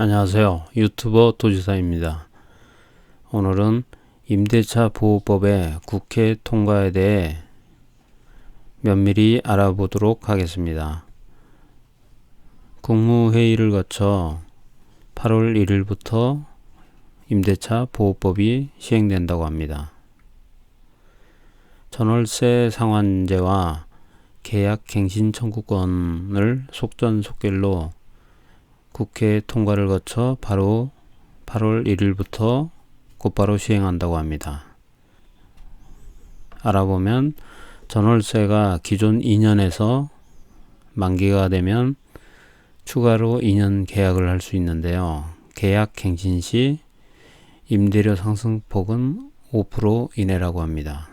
안녕하세요. 유튜버 도지사입니다. 오늘은 임대차 보호법의 국회 통과에 대해 면밀히 알아보도록 하겠습니다. 국무회의를 거쳐 8월 1일부터 임대차 보호법이 시행된다고 합니다. 전월세 상환제와 계약갱신 청구권을 속전속결로 국회 통과를 거쳐 바로 8월 1일부터 곧바로 시행한다고 합니다. 알아보면 전월세가 기존 2년에서 만기가 되면 추가로 2년 계약을 할 수 있는데요. 계약 갱신 시 임대료 상승폭은 5% 이내라고 합니다.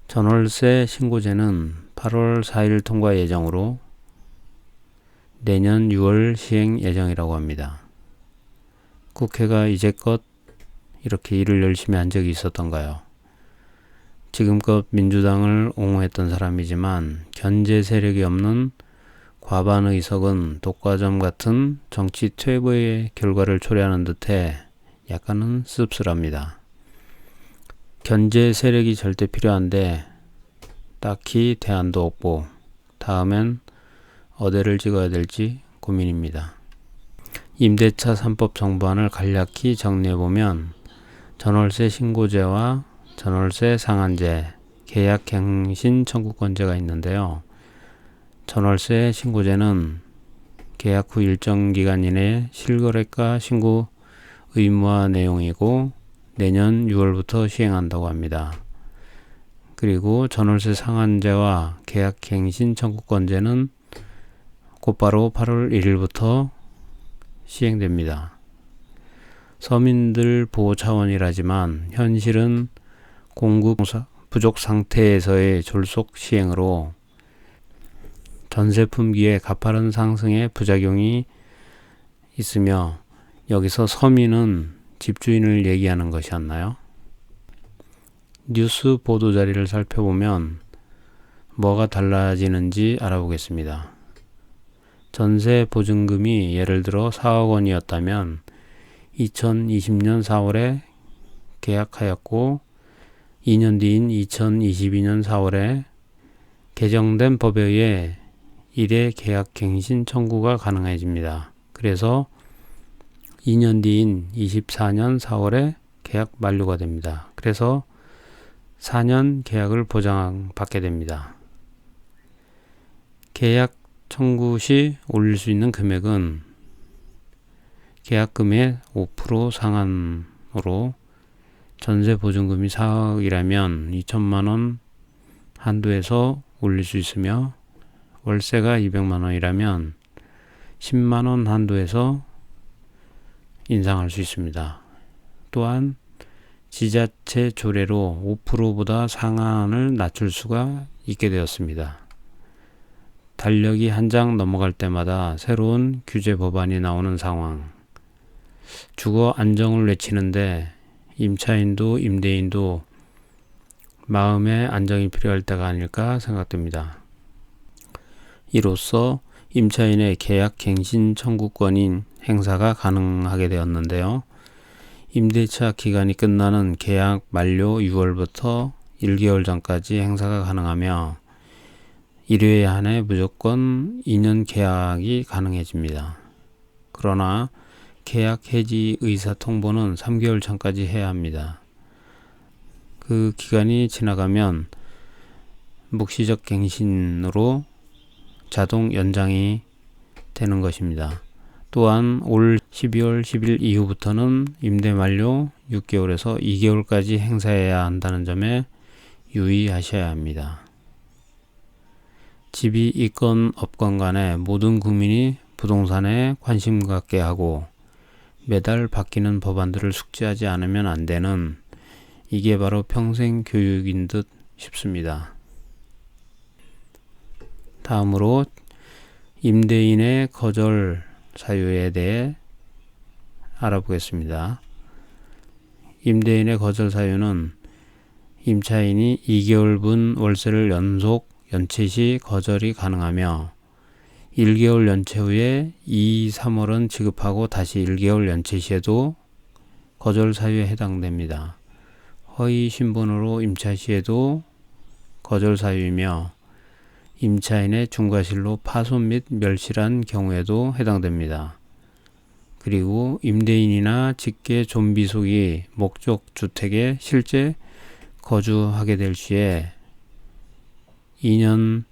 전월세 신고제는 8월 4일 통과 예정으로 내년 6월 시행 예정이라고 합니다. 국회가 이제껏 이렇게 일을 열심히 한 적이 있었던가요? 지금껏 민주당을 옹호했던 사람이지만 견제 세력이 없는 과반 의석은 독과점 같은 정치 퇴보의 결과를 초래하는 듯해 약간은 씁쓸합니다. 견제 세력이 절대 필요한데 딱히 대안도 없고 다음엔 어디를 찍어야 될지 고민입니다. 임대차 3법 정부안을 간략히 정리해보면 전월세 신고제와 전월세 상한제, 계약갱신 청구권제가 있는데요. 전월세 신고제는 계약 후 일정 기간 이내에 실거래가 신고 의무화 내용이고 내년 6월부터 시행한다고 합니다. 그리고 전월세 상한제와 계약갱신 청구권제는 곧바로 8월 1일부터 시행됩니다. 서민들 보호 차원이라지만 현실은 공급 부족 상태에서의 졸속 시행으로 전세 품귀의 가파른 상승의 부작용이 있으며 여기서 서민은 집주인을 얘기하는 것이었나요? 뉴스 보도 자리를 살펴보면 뭐가 달라지는지 알아보겠습니다. 전세 보증금이 예를 들어 4억 원이었다면 2020년 4월에 계약하였고 2년 뒤인 2022년 4월에 개정된 법에 의해 1회 계약 갱신 청구가 가능해집니다. 그래서 2년 뒤인 24년 4월에 계약 만료가 됩니다. 그래서 4년 계약을 보장받게 됩니다. 계약 청구 시 올릴 수 있는 금액은 계약금의 5% 상한으로 전세 보증금이 4억이라면 2천만 원 한도에서 올릴 수 있으며 월세가 200만 원이라면 10만 원 한도에서 인상할 수 있습니다. 또한 지자체 조례로 5%보다 상한을 낮출 수가 있게 되었습니다. 달력이 한 장 넘어갈 때마다 새로운 규제 법안이 나오는 상황. 주거 안정을 외치는데 임차인도 임대인도 마음의 안정이 필요할 때가 아닐까 생각됩니다. 이로써 임차인의 계약 갱신 청구권인 행사가 가능하게 되었는데요. 임대차 기간이 끝나는 계약 만료 6월부터 1개월 전까지 행사가 가능하며 1회에 한해 무조건 2년 계약이 가능해집니다. 그러나 계약 해지 의사 통보는 3개월 전까지 해야 합니다. 그 기간이 지나가면 묵시적 갱신으로 자동 연장이 되는 것입니다. 또한 올 12월 10일 이후부터는 임대 만료 6개월에서 2개월까지 행사해야 한다는 점에 유의하셔야 합니다. 집이 있건 없건 간에 모든 국민이 부동산에 관심 갖게 하고 매달 바뀌는 법안들을 숙지하지 않으면 안 되는 이게 바로 평생 교육인 듯 싶습니다. 다음으로 임대인의 거절 사유에 대해 알아보겠습니다. 임대인의 거절 사유는 임차인이 2개월분 월세를 연속 연체 시 거절이 가능하며 1개월 연체 후에 2, 3월은 지급하고 다시 1개월 연체 시에도 거절 사유에 해당됩니다. 허위 신분으로 임차 시에도 거절 사유이며 임차인의 중과실로 파손 및 멸실한 경우에도 해당됩니다. 그리고 임대인이나 직계 좀비속이 목적 주택에 실제 거주하게 될 시에 2년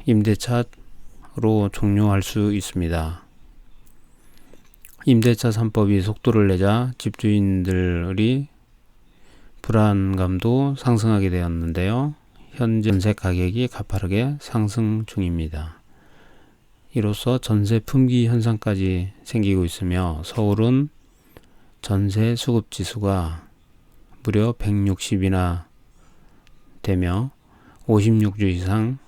임대차로 종료할 수 있습니다. 임대차 3법이 속도를 내자 집주인들이 불안감도 상승하게 되었는데요. 현재 전세 가격이 가파르게 상승 중입니다. 이로써 전세 품귀 현상까지 생기고 있으며 서울은 전세 수급 지수가 무려 160이나 되며 56주 이상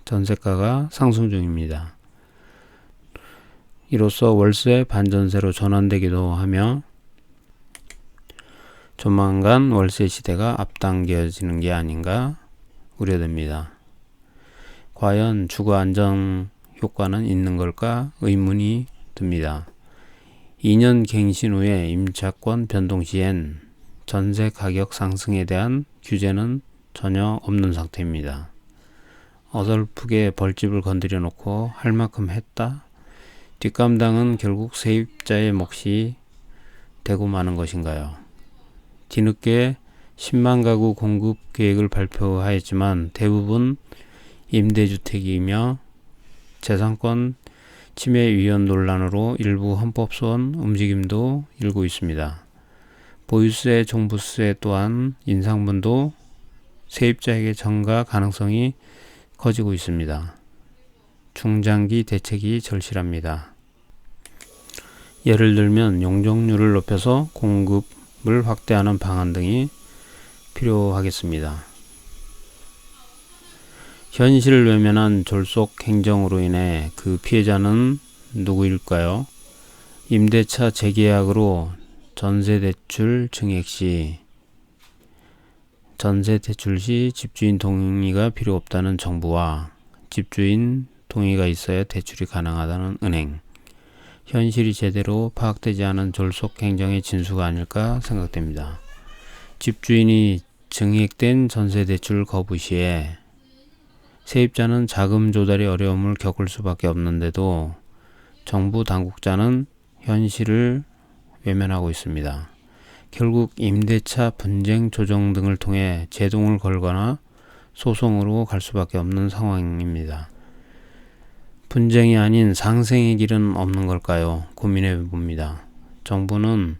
전세가가 상승 중입니다. 이로써 월세 반전세로 전환되기도 하며 조만간 월세 시대가 앞당겨지는 게 아닌가 우려됩니다. 과연 주거 안정 효과는 있는 걸까 의문이 듭니다. 2년 갱신 후에 임차권 변동 시엔 전세 가격 상승에 대한 규제는 전혀 없는 상태입니다. 어설프게 벌집을 건드려 놓고 할 만큼 했다? 뒷감당은 결국 세입자의 몫이 되고 마는 것인가요? 뒤늦게 10만 가구 공급 계획을 발표하였지만 대부분 임대주택이며 재산권 침해 위헌 논란으로 일부 헌법소원 움직임도 일고 있습니다. 보유세, 종부세 또한 인상분도 세입자에게 전가 가능성이 커지고 있습니다. 중장기 대책이 절실합니다. 예를 들면 용적률을 높여서 공급을 확대하는 방안 등이 필요하겠습니다. 현실 외면한 졸속 행정으로 인해 그 피해자는 누구일까요? 임대차 재계약으로 전세대출 증액 시 전세대출 시 집주인 동의가 필요 없다는 정부와 집주인 동의가 있어야 대출이 가능하다는 은행. 현실이 제대로 파악되지 않은 졸속 행정의 진수가 아닐까 생각됩니다. 집주인이 증액된 전세대출 거부 시에 세입자는 자금 조달의 어려움을 겪을 수밖에 없는데도 정부 당국자는 현실을 외면하고 있습니다. 결국 임대차 분쟁 조정 등을 통해 제동을 걸거나 소송으로 갈 수밖에 없는 상황입니다. 분쟁이 아닌 상생의 길은 없는 걸까요? 고민해 봅니다. 정부는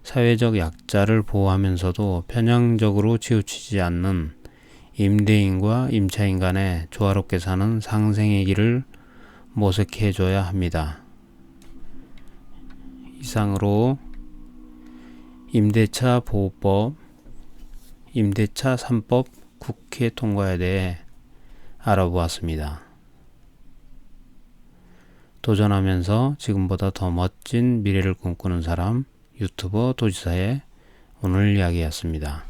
사회적 약자를 보호하면서도 편향적으로 치우치지 않는 임대인과 임차인 간에 조화롭게 사는 상생의 길을 모색해 줘야 합니다. 이상으로 임대차 보호법, 임대차 3법 국회 통과에 대해 알아보았습니다. 도전하면서 지금보다 더 멋진 미래를 꿈꾸는 사람, 유튜버 도지사의 오늘 이야기였습니다.